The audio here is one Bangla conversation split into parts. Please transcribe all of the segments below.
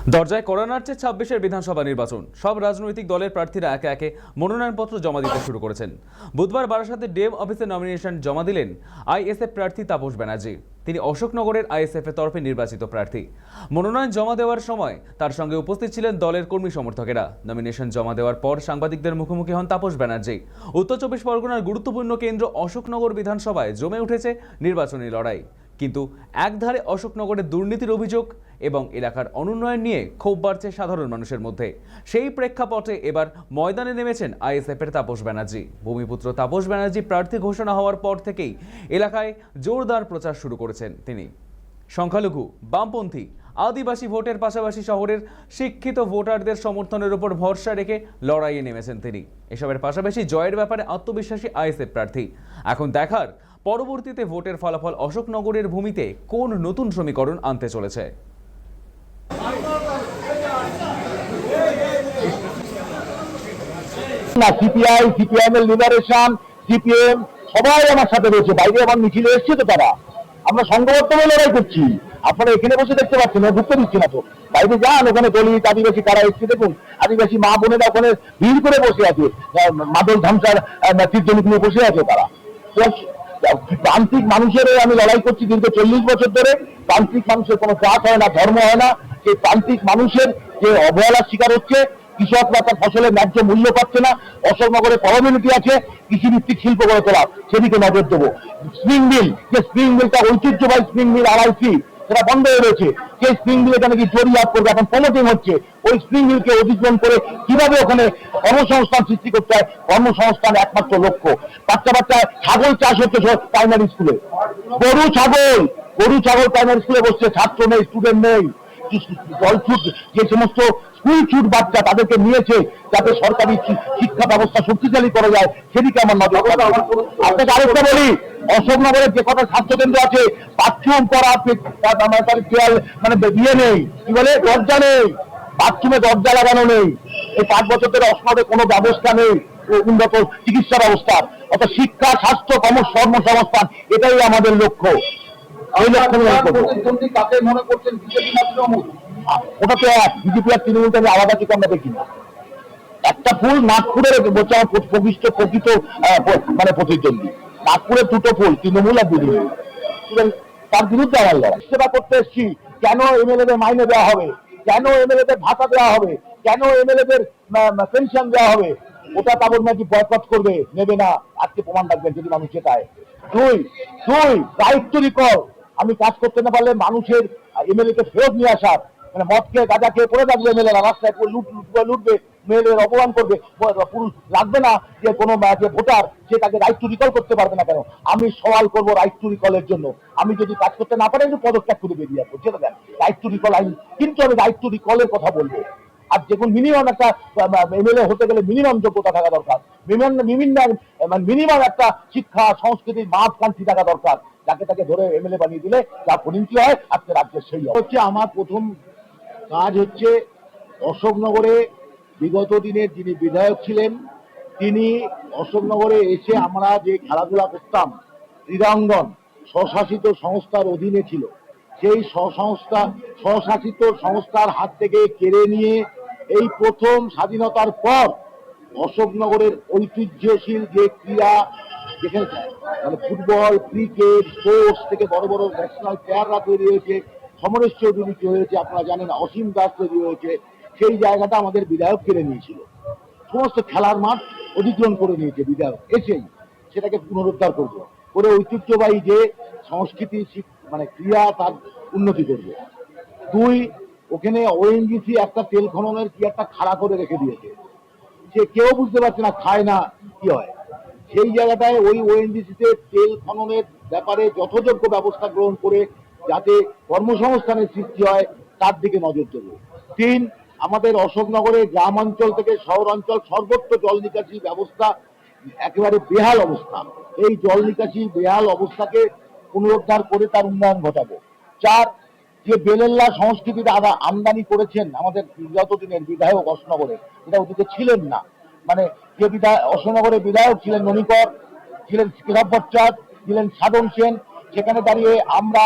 দরজায় কড়া নাড়ছে ২৬-এর বিধানসভা নির্বাচন। সব রাজনৈতিক দলের প্রার্থীরা একে একে মনোনয়নপত্র জমা দিতে শুরু করেছেন। বুধবার বারাসাতে ডেম অফিসে নমিনেশন জমা দিলেন আইএসএফ প্রার্থী তাপস ব্যানার্জি। তিনি অশোকনগরের আইএসএফ এর তরফে নির্বাচিত প্রার্থী। মনোনয়ন জমা দেওয়ার সময় তার সঙ্গে উপস্থিত ছিলেন দলের কর্মী সমর্থকেরা। নমিনেশন জমা দেওয়ার পর সাংবাদিকদের মুখোমুখি হন তাপস ব্যানার্জি। উত্তর ২৪ পরগনার গুরুত্বপূর্ণ কেন্দ্র অশোকনগর বিধানসভায় জমে উঠেছে নির্বাচনী লড়াই। কিন্তু একধারে অশোকনগরের দুর্নীতির অভিযোগ এবং এলাকার অনুন্নয়ন নিয়ে ক্ষোভ বাড়ছে সাধারণ মানুষের মধ্যে। সেই প্রেক্ষাপটে এবার ময়দানে নেমেছেন আইএসএফের তাপস ব্যানার্জি। ভূমিপুত্র তাপস ব্যানার্জি প্রার্থী ঘোষণা হওয়ার পর থেকেই এলাকায় জোরদার প্রচার শুরু করেছেন তিনি। সংখ্যালঘু, বামপন্থী, আদিবাসী ভোটের পাশাপাশি শহরের শিক্ষিত ভোটারদের সমর্থনের উপর ভরসা রেখে লড়াইয়ে নেমেছেন তিনি। এসবের পাশাপাশি জয়ের ব্যাপারে আত্মবিশ্বাসী আইএসএফ প্রার্থী। এখন দেখার পরবর্তীতে ভোটের ফলাফল অশোকনগরের ভূমিতে কোন নতুন সমীকরণ আনতে চলেছে। না, সিপিআই, সিপিএম এর লিবারেশন, সিপিএম সবাই আমার সাথে রয়েছে। বাইরে আমার মিছিলে এসছে তো তারা, আমরা সংঘবদ্ধভাবে লড়াই করছি। আপনারা এখানে বসে দেখতে পাচ্ছেন, ঢুকতে দিচ্ছি না তো। বাইরে যান, ওখানে দলিত আদিবাসী কারা এসছে দেখুন। আদিবাসী মা বোনেরা ওখানে ভিড় করে বসে আছে, মাদল ধামসার তীর্থনীতি নিয়ে বসে আছে তারা। প্রান্তিক মানুষের আমি লড়াই করছি দীর্ঘ 40 বছর ধরে। প্রান্তিক মানুষের কোনো জাত হয় না, ধর্ম হয় না। সেই প্রান্তিক মানুষের যে অবহেলার শিকার হচ্ছে, কৃষকরা তার ফসলের ন্যায্য মূল্য পাচ্ছে না। অশোকনগরে কমিউনিটি আছে কৃষিভিত্তিক শিল্প গড়ে তোলা, সেদিকে নজর দেবো। স্প্রিং মিল, যে স্প্রিং মিলটা ঐতিহ্যবাহী স্প্রিং মিল আড়াইসি, সেটা বন্ধ হয়ে রয়েছে। সেই স্প্রিং মিল এখানে কি জরিয়াত করবে, এখন প্রমোটিং হচ্ছে। ওই স্প্রিং মিলকে অধিগ্রহণ করে কিভাবে ওখানে কর্মসংস্থান সৃষ্টি করতে হয়, কর্মসংস্থান একমাত্র লক্ষ্য। বাচ্চা বাচ্চা ছাগল চাষ হচ্ছে প্রাইমারি স্কুলে, গরু ছাগল প্রাইমারি স্কুলে বসছে, ছাত্র নেই, স্টুডেন্ট নেই। জলছুট যে সমস্ত স্কুল ছুট বাচ্চা তাদেরকে নিয়েছে, যাতে সরকারি শিক্ষা ব্যবস্থা শক্তিশালী করা যায়, সেদিকে আমার নজর। আপনাকে আরেকটা বলি, অশোকনগরের যে কটা স্বাস্থ্য কেন্দ্র আছে, বাথরুম করা মানে বিয়ে নেই, কি বলে দরজা নেই, বাথরুমে দরজা লাগানো নেই। এই 5 বছর ধরে অশোকনগরে কোনো ব্যবস্থা নেই উন্নত চিকিৎসা ব্যবস্থা। অর্থাৎ শিক্ষা, স্বাস্থ্য, কর্মসংস্থান, এটাই আমাদের লক্ষ্য। ওটা তো এক, বিজেপি আর তৃণমূলকে আমি আলাদা কিছু আমরা দেখি না। একটা ফুল নাগপুরের বলছে আমার প্রকৃত মানে প্রতিদ্বন্দ্বী। নাগপুরের 2টো ফুল, তৃণমূল আর বিজেপি। তার বিরুদ্ধে আমার লড়াই। সেবা করতে এসছি, কেন এমএলএদের মাইনে দেওয়া হবে, কেন এমএলএদের ভাতা দেওয়া হবে, কেন এমএলএদের পেনশন দেওয়া হবে, ওটা তাবর নাকি বয়কট করবে, নেবে না। আজকে প্রমাণ রাখবেন যদি মানুষ জেতায়। দুই রাইট টু রিকল। আমি কাজ করতে না পারলে মানুষের এমএলএ কে ফেরত নিয়ে আসার, মানে মদ খেয়ে গাঁজা খেয়ে পড়ে থাকবে এমএলএরা রাস্তায় লুটবে, মেয়েদের অপমান করবে, পুরুষ লাগবে না যে কোনো যে ভোটার সে তাকে রাইট টু রিকল করতে পারবে না কেন। আমি সওয়াল করবো রাইট টু রিকলের জন্য। আমি যদি কাজ করতে না পারি, একটু পদত্যাগ করে বেরিয়ে আসবো, ছেড়ে দেন রাইট টু রিকল আইন। কিন্তু আমি রাইট টু রিকলের কথা বলবো। আর দেখুন, মিনিমাম একটা এমএলএ হতে গেলে মিনিমাম যোগ্যতা থাকা দরকার, মিনিমাম একটা শিক্ষা সংস্কৃতির মাপকাঠি থাকা দরকার। যাকে তাকে ধরে এমএলএ বানিয়ে দিলে যা পরিণতি হয় আজকে রাজ্যের সেই হচ্ছে। আমার প্রথম কাজ হচ্ছে অশোকনগরে বিগত দিনের যিনি বিধায়ক ছিলেন, তিনি অশোকনগরে এসে আমরা যে খেলাধুলা করতাম, ক্রীড়াঙ্গন স্বশাসিত সংস্থার অধীনে ছিল, সেই স্বশাসিত সংস্থার হাত থেকে কেড়ে নিয়ে এই প্রথম স্বাধীনতার পর অশোকনগরের ঐতিহ্যশীল যে ক্রীড়া, যেখানে মানে ফুটবল, ক্রিকেট, স্পোর্টস থেকে বড় বড় ন্যাশনাল প্লেয়াররা তৈরি হয়েছে, সমরেশ চৌধুরী হয়েছে, আপনারা জানেন, অসীম দাস তৈরি হয়েছে, সেই জায়গাটা আমাদের বিধায়ক কেড়ে নিয়েছিল। সমস্ত খেলার মাঠ অধিগ্রহণ করে নিয়েছে বিধায়ক এসেই। সেটাকে পুনরুদ্ধার করবো, করে ঐতিহ্যবাহী যে সংস্কৃতি মানে ক্রিয়া, তার উন্নতি করবে। দুই, ওখানে ওএনজিসি একটা তেল খননের কি একটা খাড়া করে রেখে দিয়েছে, সে কেউ বুঝতে পারছে না, খায় না কি হয়। সেই জায়গাটায় ওই ওএনজিসিতে তেল খননের ব্যাপারে যথাযোগ্য ব্যবস্থা গ্রহণ করে যাতে কর্মসংস্থানের সৃষ্টি হয়, তার দিকে নজর দেব। 3, আমাদের অশোকনগরের গ্রামাঞ্চল থেকে শহরাঞ্চল সর্বত্র জল নিকাশি ব্যবস্থা একেবারে বেহাল অবস্থা। এই জল নিকাশি বেহাল অবস্থাকে পুনরুদ্ধার করে তার উন্নয়ন ঘটাবো। 4, যে বেলেল্লা সংস্কৃতিটা আমদানি করেছেন আমাদের বিগত দিনের বিধায়ক অশোকনগরে, এটা ওদিকে ছিলেন না। মানে যে অশোকনগরের বিধায়ক ছিলেন ননিকর, ছিলেন কেশব ভট্টাচার্য, ছিলেন সাধন সেন, সেখানে দাঁড়িয়ে আমরা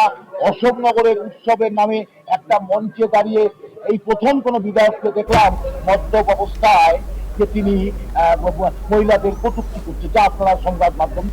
অশোকনগরের উৎসবের নামে একটা মঞ্চে দাঁড়িয়ে এই প্রথম কোন বিধায়ককে দেখলাম মদ্যপ অবস্থায় যে তিনি মহিলাদের কটূক্তি করছে, যা আপনারা সংবাদ মাধ্যম